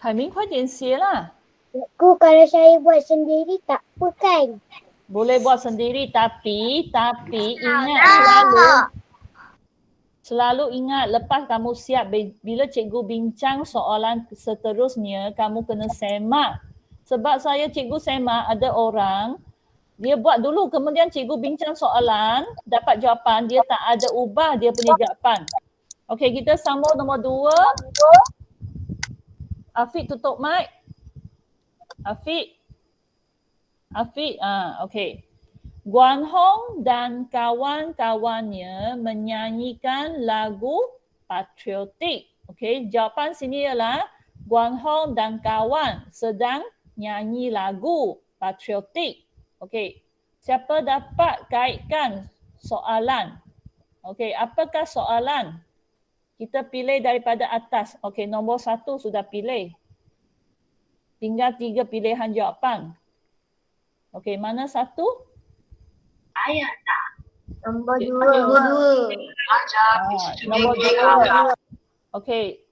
Hai Min, 快点写啦。 Aku kalau saya buat sendiri tak apa kan? Boleh buat sendiri tapi ingat selalu ingat lepas kamu siap bila cikgu bincang soalan seterusnya kamu kena semak. Sebab saya cikgu semak ada orang dia buat dulu kemudian cikgu bincang soalan dapat jawapan dia tak ada ubah dia punya jawapan. Okey, kita sambung nombor 2. Afiq tutup mic. Afiq, okey. Guan Hong dan kawan-kawannya menyanyikan lagu patriotik. Okey, jawapan sini ialah Guan Hong dan kawan sedang nyanyi lagu patriotik. Okey, siapa dapat kaitkan soalan? Okey, apakah soalan? Kita pilih daripada atas. Okey, nombor 1 sudah pilih. Tinggal 3 pilihan jawapan. Okey, mana satu? Ayah tak. Nombor Okey, 2. Ajar. Nombor 2. Okey.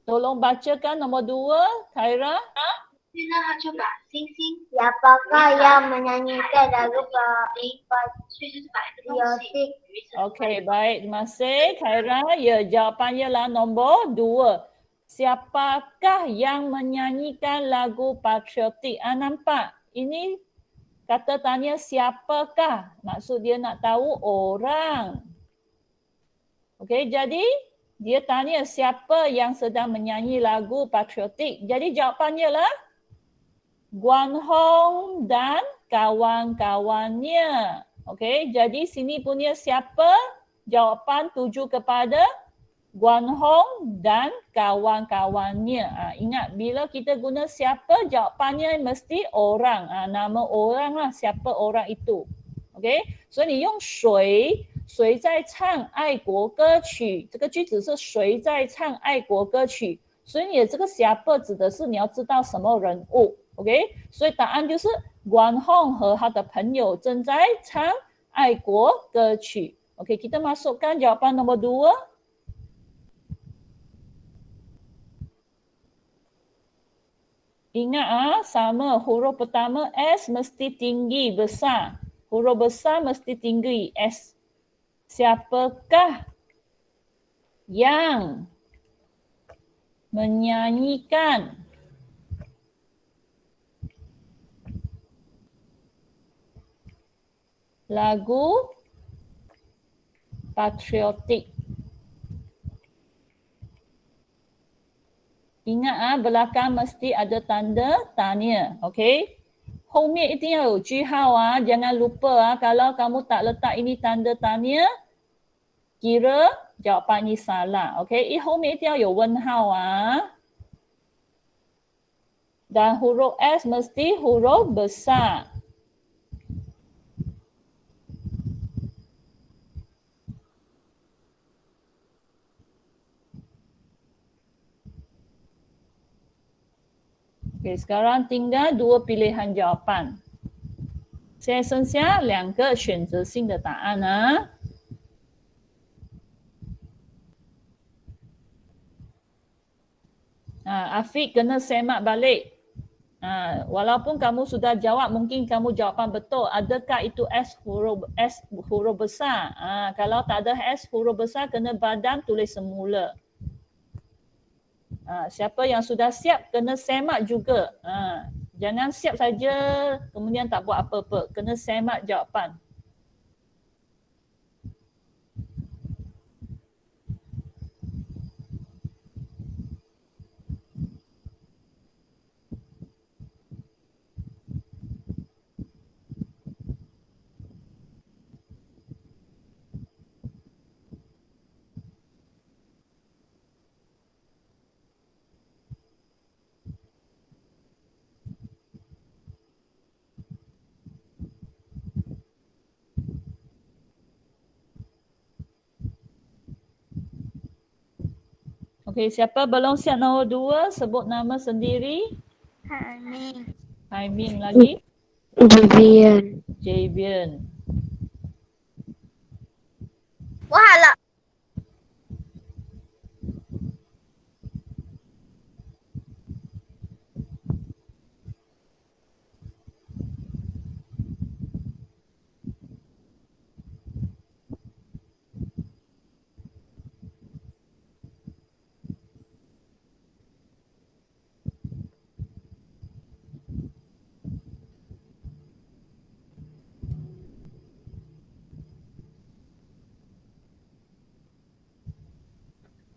Tolong bacakan nombor 2, Khaira. 现在他就把星星 Siapakah yang menyanyikan lagu 所以就是把一个东西 patriotik? Okey, baik. Terima kasih, Khaira. Ya, jawapannya ialah nombor 2. Siapakah yang menyanyikan lagu patriotik? Nampak? Ini kata tanya siapakah? Maksud dia nak tahu orang. Okey, jadi dia tanya siapa yang sedang menyanyi lagu patriotik. Jadi jawapannya ialah Guan Hong dan kawan-kawannya. Okey, jadi sini punya siapa? Jawapan tuju kepada Guan Hong dan kawan-kawannya. Ingat, bila kita guna siapa, jawapannya mesti orang. Nama orang lah, siapa orang itu. OK， 所以你用谁在唱爱国歌曲，这个句子是谁在唱爱国歌曲，所以你的这个siapa指的是你要知道什么人物。OK， 所以答案就是Guan Hong和他的朋友正在唱爱国歌曲。OK， kita masukkan jawapan nombor 2. Ingat sama huruf pertama S mesti tinggi besar. Huruf besar mesti tinggi S. Siapakah yang menyanyikan lagu patriotik. Ingat belakang mesti ada tanda tanya, okey? 后面一定要有句号jangan lupa kalau kamu tak letak ini tanda tanya, kira jawapan ini salah, okey? 后面一定要有问号Dan huruf S mesti huruf besar. Okey, sekarang tinggal 2 pilihan jawapan. 现在剩下2个选择性的答案Afiq kena semak balik. Walaupun kamu sudah jawab, mungkin kamu jawapan betul. Adakah itu S huruf besar? Kalau tak ada S huruf besar, kena badan tulis semula. Siapa yang sudah siap, kena semak juga. Jangan siap saja, kemudian tak buat apa-apa. Kena semak jawapan. Okey, siapa belum siap nombor 2, sebut nama sendiri. Haimin lagi. Javian. Wahala.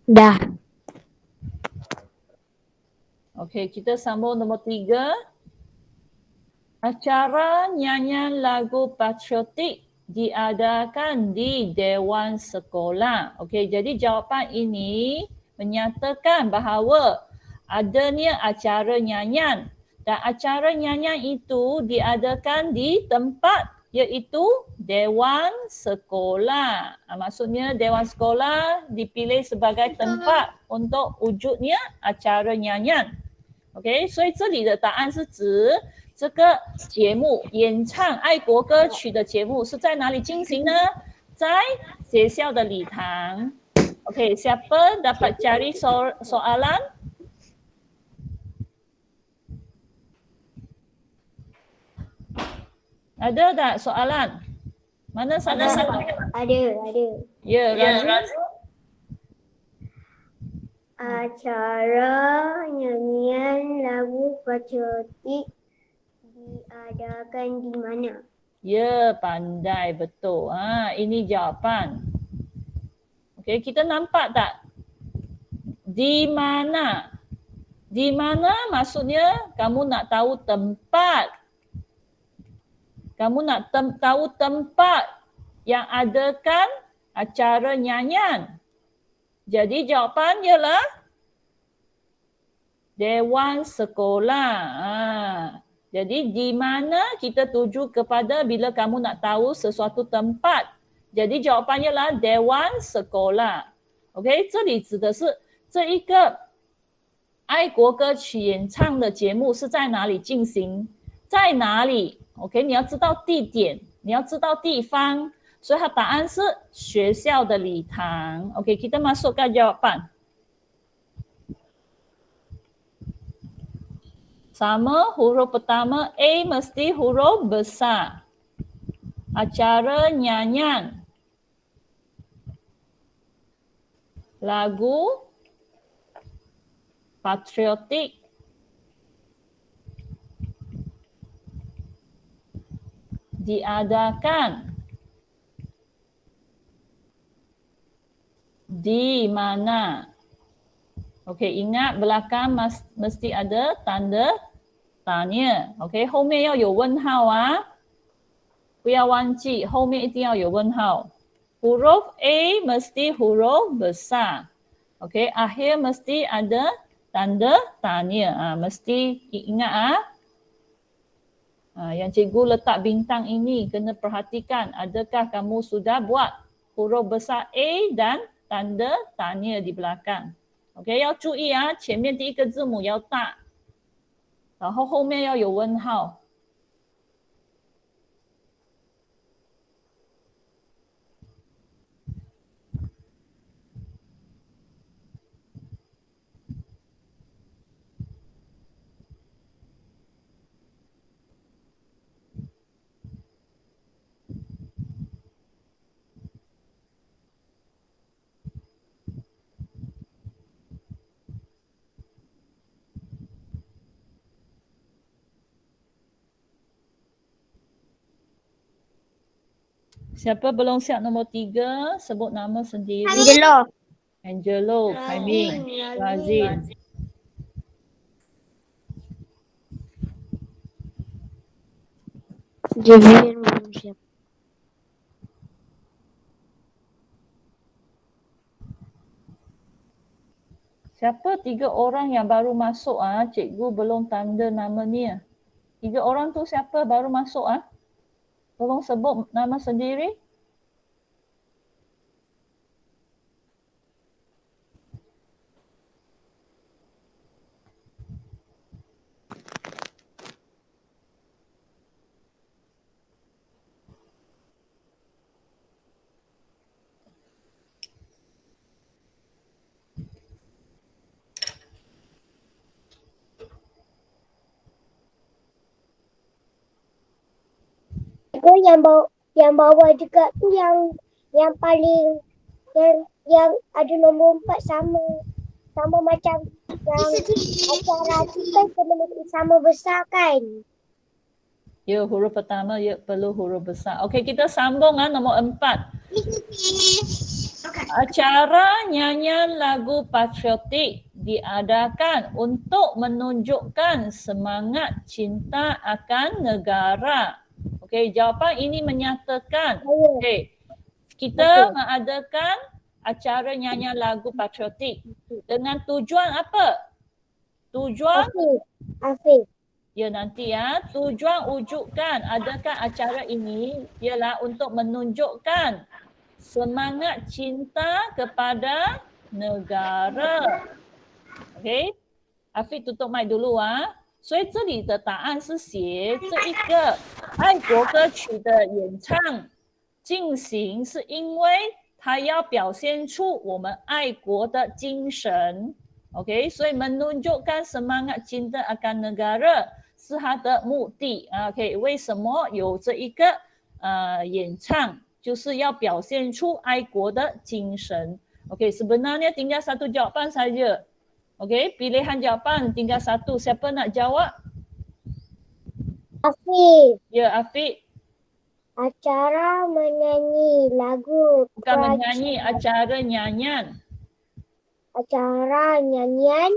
Dah. Okey, kita sambung nombor 3. Acara nyanyian lagu patriotik diadakan di Dewan Sekolah. Okey, jadi jawapan ini menyatakan bahawa adanya acara nyanyian dan acara nyanyian itu diadakan di tempat iaitu Dewan Sekolah. Maksudnya Dewan Sekolah dipilih sebagai tempat untuk wujudnya acara nyanyian. OK， 所以这里的答案是指这个节目演唱爱国歌曲的节目是在哪里进行呢？在学校的礼堂。OK， siapa dapat cari soalan? Ada tak soalan? Mana sana? Ada. Ya, Razu. Acara nyanyian lagu patriotik diadakan di mana? Ya, pandai betul. Ini jawapan. Okey, kita nampak tak? Di mana? Di mana maksudnya kamu nak tahu tempat. Kamu nak tahu tempat yang adakan acara nyanyian. Jadi jawapan ialah Dewan Sekolah. Jadi di mana kita tuju kepada bila kamu nak tahu sesuatu tempat. Jadi jawapannya ialah Dewan Sekolah. OK， 这里指的是这一个爱国歌曲演唱的节目是在哪里进行，在哪里 OK， 你要知道地点，你要知道地方，所以它答案是学校的礼堂。OK， kita masuk ke jawapan. Sama, huruf pertama A mesti huruf besar. Acara nyanyian. Lagu patriotik. Diadakan Di mana? Okey, ingat belakang mesti ada tanda tanya. Okey， 后面要有问号啊，不要忘记后面一定要有问号。Huruf A mesti huruf besar. Okey, akhir mesti ada tanda tanya. Mesti ingat yang cikgu letak bintang ini kena perhatikan. Adakah kamu sudah buat huruf besar A dan tanda tanya di belakang? OK， 要注意前面第一个字母要大，然后后面要有问号。Siapa belum siap nombor 3? Sebut nama sendiri. Angelo, Haiming, Razin. Vivian belum siap. Siapa 3 orang yang baru masuk cikgu belum tanda nama ni. 3 orang tu siapa baru masuk Tolong sebut nama sendiri. Yang bawah juga tu yang paling yang ada nombor 4 sama macam yang acara kita kena sama besar kan? Ya, huruf pertama perlu huruf besar. Okey, kita sambung nombor 4. Acara nyanyian lagu patriotik diadakan untuk menunjukkan semangat cinta akan negara. Okey, jawapan ini menyatakan kita mengadakan acara nyanyian lagu patriotik dengan tujuan apa? Tujuan Afiq. Ya nanti tujuan wujudkan adakan acara ini ialah untuk menunjukkan semangat cinta kepada negara. OK， Afiq tutup mic dulu所以这里的答案是写这一个爱国歌曲的演唱进行，是因为它要表现出我们爱国的精神。OK， 所以 menunjukkan semangat cinta akan negara 是它的目的。OK， 为什么有这一个演唱？就是要表现出爱国的精神。OK， sebenarnya tinggal satu jawapan saja. OK, pilihan jawapan tinggal satu. Siapa nak jawab? Afiq. Ya, Afiq. Acara menyanyi lagu. Bukan menyanyi, acara nyanyian. Acara nyanyian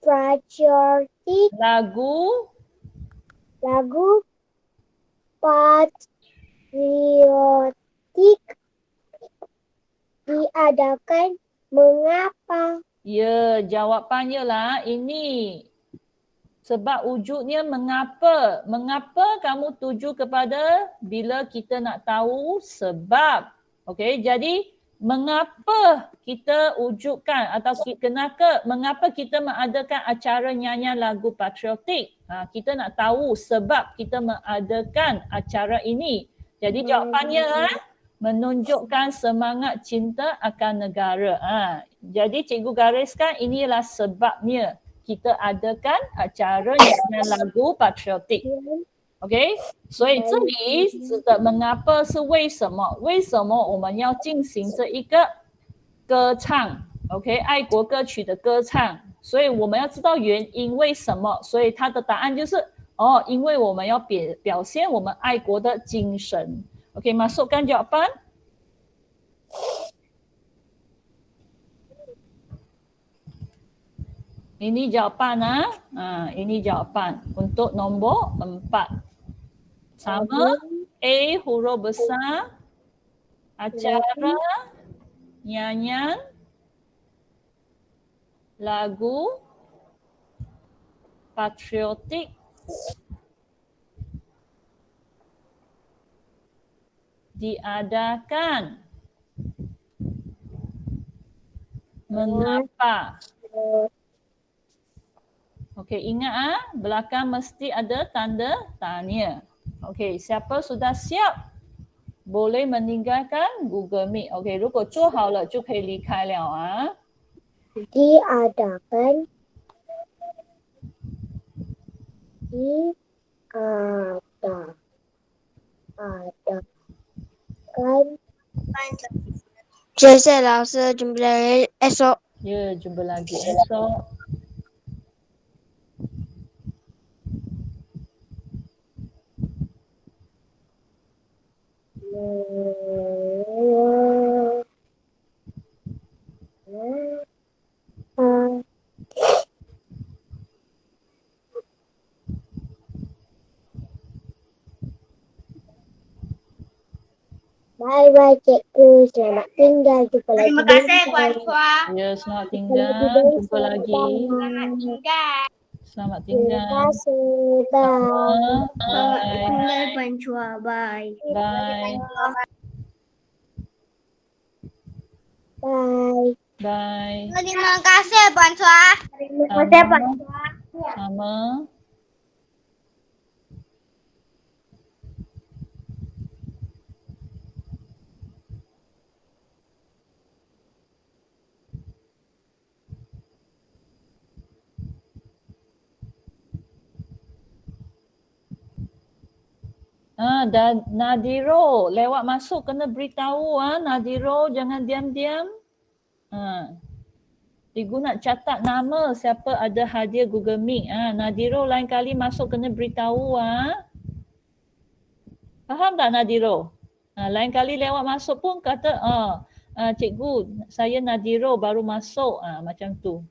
patriotik. Lagu patriotik diadakan mengapa? Ya, jawapannya lah ini. Sebab wujudnya mengapa. Mengapa kamu tuju kepada bila kita nak tahu sebab. Okey, jadi mengapa kita wujudkan atau mengapa kita mengadakan acara nyanyian lagu patriotik? Kita nak tahu sebab kita mengadakan acara ini. Jadi jawapannya menunjukkan semangat cinta akan negara. Jadi cikgu gariskan inilah sebabnya kita adakan acara nyanyian lagu patriotik. OK， 所以这里指的mengapa 是为什么？为什么我们要进行这一个歌唱 ？OK， 爱国歌曲的歌唱。所以我们要知道原因为什么。所以它的答案就是因为我们要表现我们爱国的精神。OK， masukkan jawapan. Ini jawapan ini jawapan untuk nombor 4. Sama A huruf besar, acara, nyanyian, lagu, patriotik, diadakan. Mengapa? Okey, ingat belakang mesti ada tanda tanya. Okey, siapa sudah siap? Boleh meninggalkan Google Meet. Okey, 如果做好了就可以离开了啊。 Diadakan. Diadakan. 谢谢老师，准备esok. Ya, jumpa lagi esok. Bye-bye cikgu. Selamat tinggal. Jumpa lagi. Terima kasih Puan Chua. Ya, selamat tinggal. Jumpa lagi. Selamat tinggal. Selamat Terima tinggal. kasih. Bye. Bye. Tinggal Puan Chua. Bye. Bye. Bye. Bye. Terima kasih Puan Chua. Terima kasih Pak. Sama. Dan Nadiro lewat masuk kena beritahu Nadiro, jangan diam-diam. Cikgu nak catat nama siapa ada hadiah Google Meet. Nadiro lain kali masuk kena beritahu. Faham tak Nadiro? Lain kali lewat masuk pun kata cikgu saya Nadiro baru masuk. Macam tu.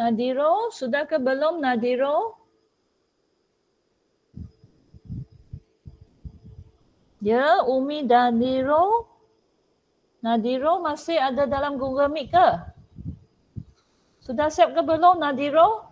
Nadiro, sudah ke belum Nadiro? Ya, Umi dan Nadiro. Nadiro masih ada dalam Google Meet ke? Sudah siap ke belum Nadiro?